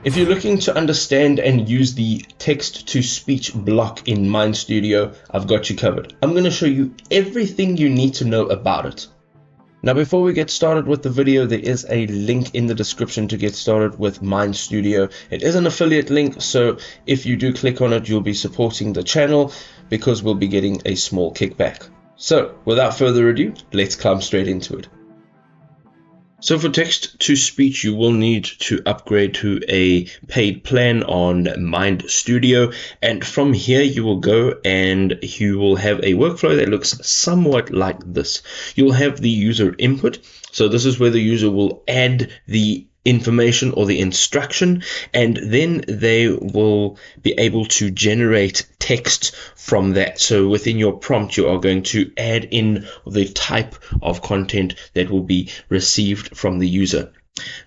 If you're looking to understand and use the text-to-speech block in MindStudio, I've got you covered. I'm going to show you everything you need to know about it. Now, before we get started with the video, there is a link in the description to get started with MindStudio. It is an affiliate link, so if you do click on it, you'll be supporting the channel because we'll be getting a small kickback. So, without further ado, let's climb straight into it. So for text-to-speech, you will need to upgrade to a paid plan on MindStudio, and from here you will go and you will have a workflow that looks somewhat like this. You'll have the user input, so this is where the user will add the information or the instruction, and then they will be able to generate text from that. So within your prompt, you are going to add in the type of content that will be received from the user.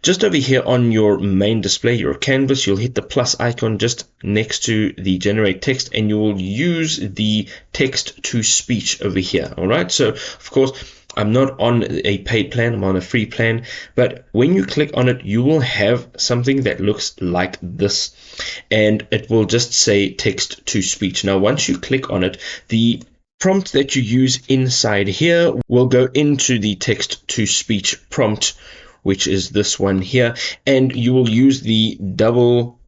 Just over here on your main display, your canvas, you'll hit the plus icon just next to the generate text, and you will use the text to speech over here. All right, so of course I'm not on a paid plan, I'm on a free plan, but when you click on it, you will have something that looks like this, and it will just say text to speech. Now, once you click on it, the prompt that you use inside here will go into the text to speech prompt, which is this one here, and you will use the double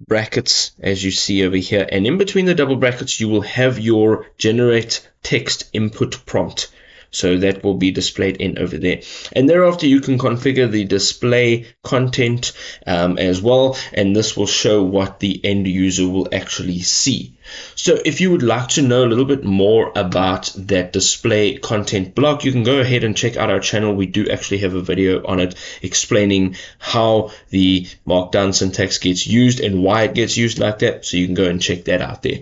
brackets as you see over here, and in between the double brackets you will have your generate text input prompt. So that will be displayed in over there, and thereafter you can configure the display content as well, and this will show what the end user will actually see. So if you would like to know a little bit more about that display content block, you can go ahead and check out our channel. We do actually have a video on it explaining how the markdown syntax gets used and why it gets used like that, so you can go and check that out there.